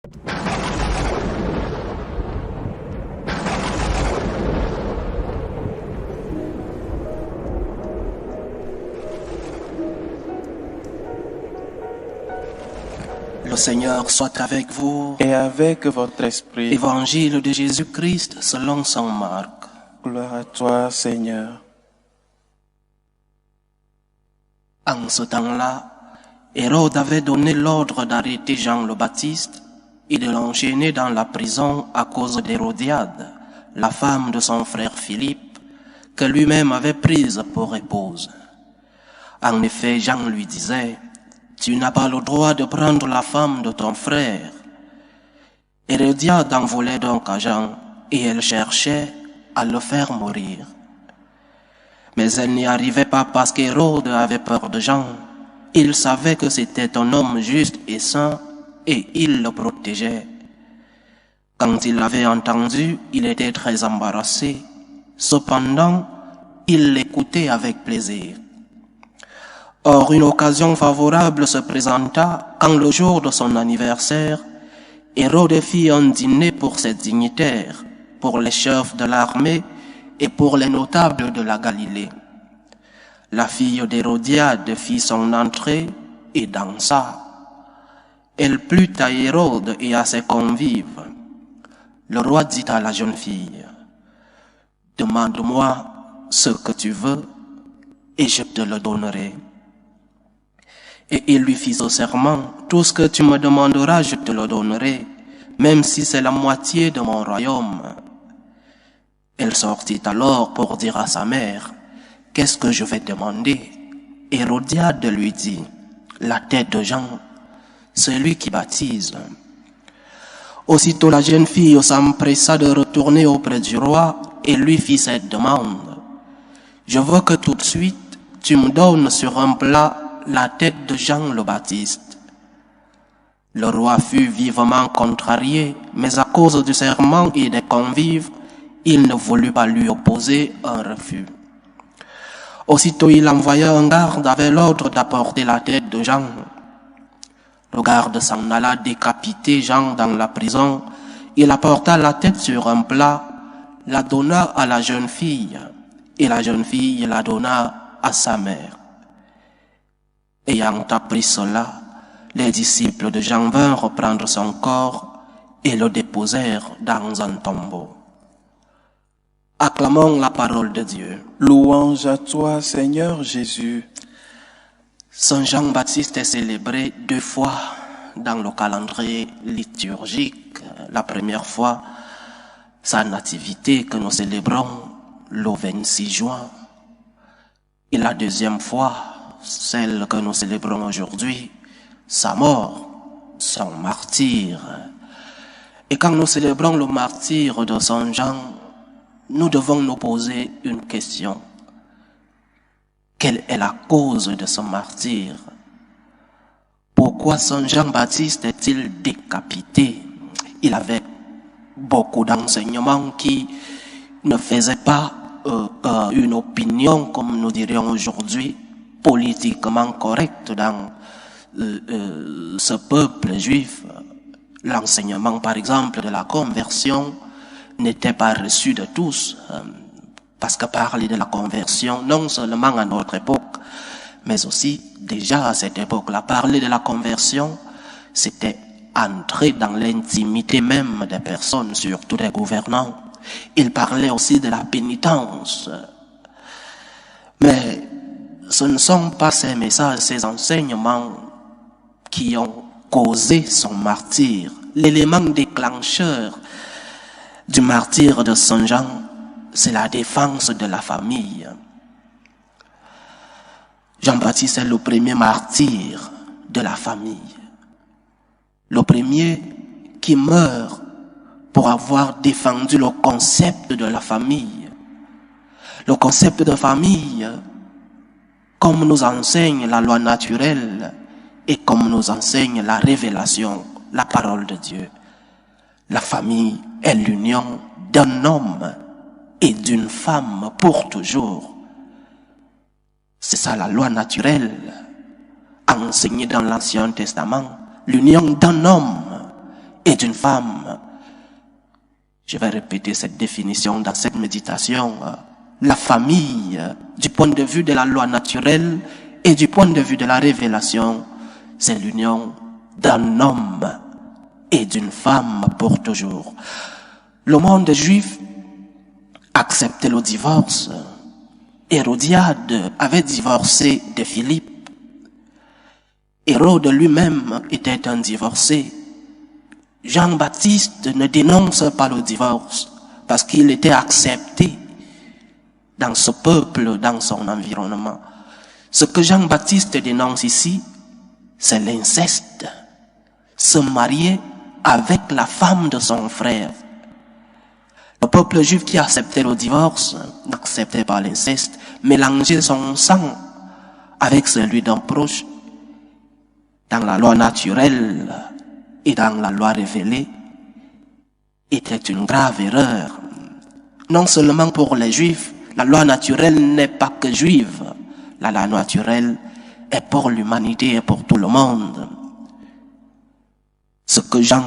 Le Seigneur soit avec vous. Et avec votre esprit. Évangile de Jésus-Christ selon saint Marc. Gloire à toi, Seigneur. En ce temps-là, Hérode avait donné l'ordre d'arrêter Jean le Baptiste et de l'enchaîner dans la prison à cause d'Hérodiade, la femme de son frère Philippe, que lui-même avait prise pour épouse. En effet, Jean lui disait: « Tu n'as pas le droit de prendre la femme de ton frère. » Hérodiade en voulait donc à Jean, et elle cherchait à le faire mourir. Mais elle n'y arrivait pas parce qu'Hérode avait peur de Jean. Il savait que c'était un homme juste et saint, et il le protégeait. Quand il l'avait entendu, il était très embarrassé. Cependant, il l'écoutait avec plaisir. Or, une occasion favorable se présenta quand, le jour de son anniversaire, Hérode fit un dîner pour ses dignitaires, pour les chefs de l'armée et pour les notables de la Galilée. La fille d'Hérodiade fit son entrée et dansa. Elle plut à Hérode et à ses convives. Le roi dit à la jeune fille: « Demande-moi ce que tu veux et je te le donnerai. » Et il lui fit ce serment: « Tout ce que tu me demanderas, je te le donnerai, même si c'est la moitié de mon royaume. » Elle sortit alors pour dire à sa mère: « Qu'est-ce que je vais demander ?» Hérodiade lui dit: « La tête de Jean, celui qui baptise. » Aussitôt la jeune fille s'empressa de retourner auprès du roi et lui fit cette demande: « Je veux que tout de suite tu me donnes sur un plat la tête de Jean le Baptiste. » Le roi fut vivement contrarié, mais à cause du serment et des convives, il ne voulut pas lui opposer un refus. Aussitôt il envoya un garde avec l'ordre d'apporter la tête de Jean. Le garde s'en alla décapiter Jean dans la prison. Il apporta la tête sur un plat, la donna à la jeune fille, et la jeune fille la donna à sa mère. Ayant appris cela, les disciples de Jean vinrent reprendre son corps et le déposèrent dans un tombeau. Acclamons la parole de Dieu. Louange à toi, Seigneur Jésus. Saint Jean-Baptiste est célébré 2 fois dans le calendrier liturgique. La première fois, sa nativité que nous célébrons le 26 juin. Et la deuxième fois, celle que nous célébrons aujourd'hui, sa mort, son martyre. Et quand nous célébrons le martyre de Saint Jean, nous devons nous poser une question. Quelle est la cause de ce martyre? Pourquoi Saint Jean-Baptiste est-il décapité? Il avait beaucoup d'enseignements qui ne faisaient pas une opinion, comme nous dirions aujourd'hui, politiquement correcte dans ce peuple juif. L'enseignement, par exemple, de la conversion n'était pas reçu de tous, parce que parler de la conversion, non seulement à notre époque, mais aussi déjà à cette époque-là, parler de la conversion, c'était entrer dans l'intimité même des personnes, surtout des gouvernants. Il parlait aussi de la pénitence. Mais ce ne sont pas ces messages, ces enseignements qui ont causé son martyre. L'élément déclencheur du martyre de Saint Jean, c'est la défense de la famille. Jean-Baptiste est le premier martyr de la famille. Le premier qui meurt pour avoir défendu le concept de la famille. Le concept de famille, comme nous enseigne la loi naturelle et comme nous enseigne la révélation, la parole de Dieu. La famille est l'union d'un homme et d'une femme pour toujours. C'est ça la loi naturelle enseignée dans l'Ancien Testament. L'union d'un homme et d'une femme. Je vais répéter cette définition dans cette méditation. La famille, du point de vue de la loi naturelle et du point de vue de la révélation, c'est l'union d'un homme et d'une femme pour toujours. Le monde juif acceptait le divorce. Hérodiade avait divorcé de Philippe. Hérode lui-même était un divorcé. Jean-Baptiste ne dénonce pas le divorce parce qu'il était accepté dans ce peuple, dans son environnement. Ce que Jean-Baptiste dénonce ici, c'est l'inceste. Se marier avec la femme de son frère. Le peuple juif qui acceptait le divorce n'acceptait pas l'inceste. Mélanger son sang avec celui d'un proche dans la loi naturelle et dans la loi révélée était une grave erreur. Non seulement pour les juifs, la loi naturelle n'est pas que juive. La loi naturelle est pour l'humanité et pour tout le monde. Ce que Jean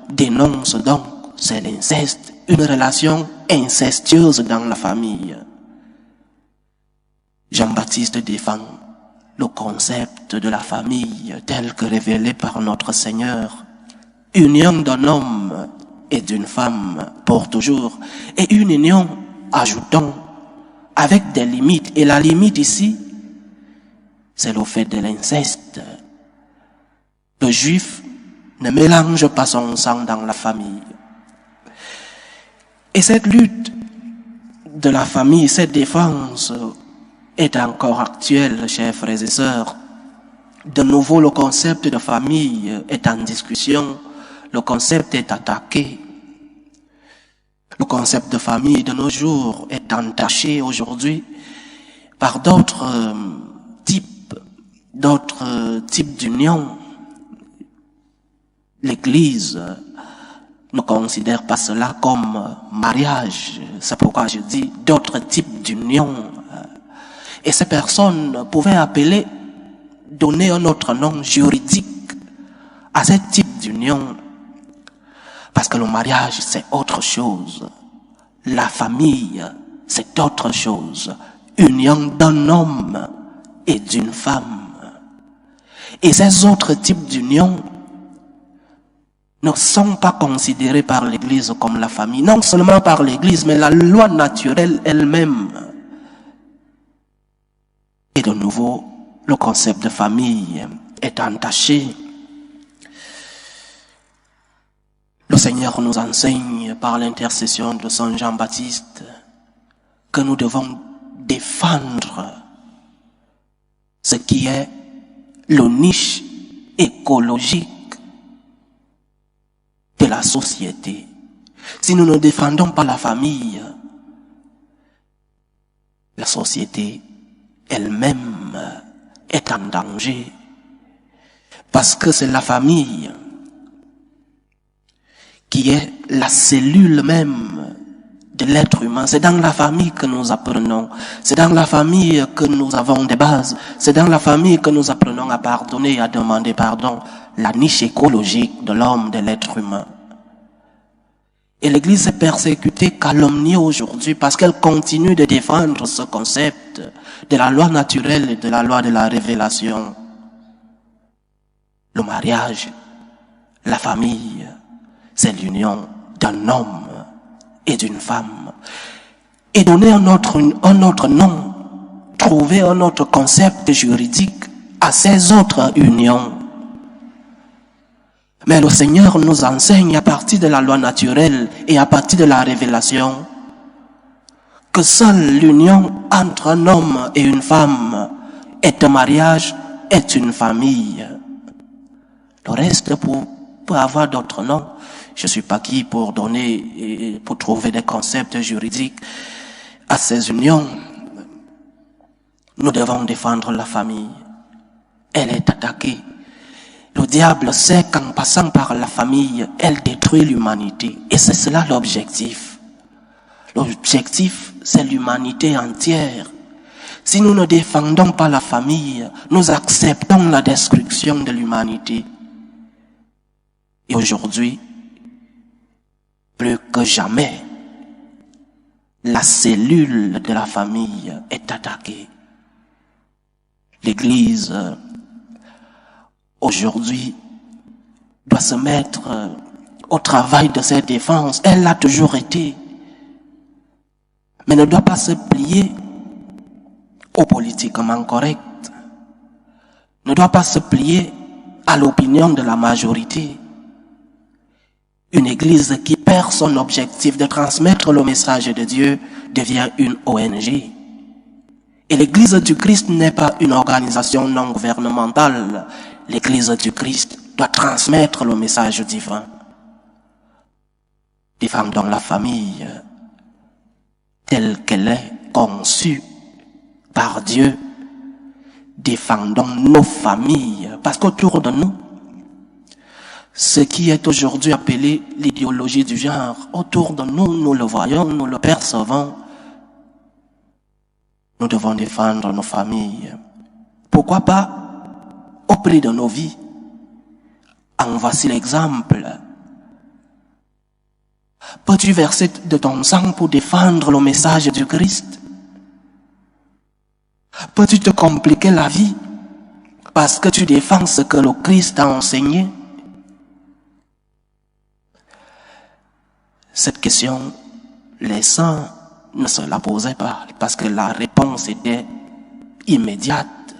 dénonce donc, c'est l'inceste, une relation incestueuse dans la famille. Jean-Baptiste défend le concept de la famille tel que révélé par notre Seigneur. Union d'un homme et d'une femme pour toujours. Et une union, ajoutons, avec des limites. Et la limite ici, c'est le fait de l'inceste. Le juif ne mélange pas son sang dans la famille. Et cette lutte de la famille, cette défense est encore actuelle, chers frères et sœurs. De nouveau, le concept de famille est en discussion, le concept est attaqué. Le concept de famille de nos jours est entaché aujourd'hui par d'autres types d'unions. L'Église ne considère pas cela comme mariage. C'est pourquoi je dis d'autres types d'unions. Et ces personnes pouvaient donner un autre nom juridique à ce type d'union. Parce que le mariage, c'est autre chose. La famille, c'est autre chose. Union d'un homme et d'une femme. Et ces autres types d'unions ne sont pas considérés par l'Église comme la famille. Non seulement par l'Église, mais la loi naturelle elle-même. Et de nouveau, le concept de famille est entaché. Le Seigneur nous enseigne par l'intercession de Saint Jean-Baptiste que nous devons défendre ce qui est le niche écologique de la société. Si nous ne défendons pas la famille, la société elle-même est en danger. Parce que c'est la famille qui est la cellule même de l'être humain. C'est dans la famille que nous apprenons. C'est dans la famille que nous avons des bases. C'est dans la famille que nous apprenons à pardonner et à demander pardon. La niche écologique de l'homme, de l'être humain. Et l'Église est persécutée, calomniée aujourd'hui parce qu'elle continue de défendre ce concept de la loi naturelle et de la loi de la révélation. Le mariage, la famille, c'est l'union d'un homme et d'une femme. Et donner un autre nom, trouver un autre concept juridique à ces autres unions. Mais le Seigneur nous enseigne à partir de la loi naturelle et à partir de la révélation que seule l'union entre un homme et une femme est un mariage, est une famille. Le reste peut avoir d'autres noms. Je suis pas qui pour trouver des concepts juridiques à ces unions. Nous devons défendre la famille. Elle est attaquée. Le diable sait qu'en passant par la famille, elle détruit l'humanité. Et c'est cela l'objectif. L'objectif, c'est l'humanité entière. Si nous ne défendons pas la famille, nous acceptons la destruction de l'humanité. Et aujourd'hui, plus que jamais, la cellule de la famille est attaquée. L'Église, aujourd'hui, doit se mettre au travail de cette défense. Elle l'a toujours été, mais ne doit pas se plier au politiquement correct, ne doit pas se plier à l'opinion de la majorité. Une église qui perd son objectif de transmettre le message de Dieu devient une ONG. Et l'église du Christ n'est pas une organisation non gouvernementale. L'église du Christ doit transmettre le message divin. Défendons la famille telle qu'elle est conçue par Dieu. Défendons nos familles, parce qu'autour de nous, ce qui est aujourd'hui appelé l'idéologie du genre, autour de nous, nous le voyons, nous le percevons. Nous devons défendre nos familles. Pourquoi pas au prix de nos vies? En voici l'exemple. Peux-tu verser de ton sang pour défendre le message du Christ? Peux-tu te compliquer la vie parce que tu défends ce que le Christ a enseigné? Cette question, les saints ne se la posaient pas parce que la réponse était immédiate.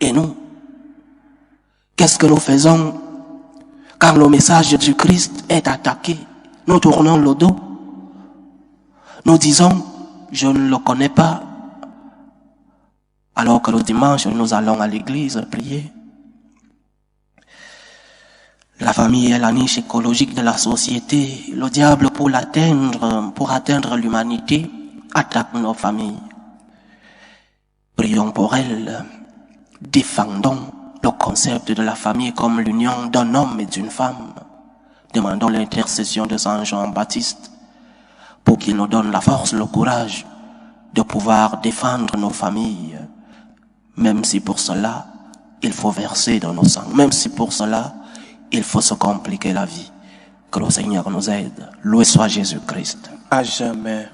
Et nous, qu'est-ce que nous faisons quand le message du Christ est attaqué? Nous tournons le dos. Nous disons, je ne le connais pas. Alors que le dimanche, nous allons à l'église prier. La famille est la niche écologique de la société. Le diable, pour atteindre l'humanité, attaque nos familles. Prions pour elles. Défendons le concept de la famille comme l'union d'un homme et d'une femme. Demandons l'intercession de Saint Jean-Baptiste pour qu'il nous donne la force, le courage de pouvoir défendre nos familles. Même si pour cela, il faut verser dans nos sangs. Même si pour cela, il faut se compliquer la vie. Que le Seigneur nous aide. Loué soit Jésus-Christ. À jamais.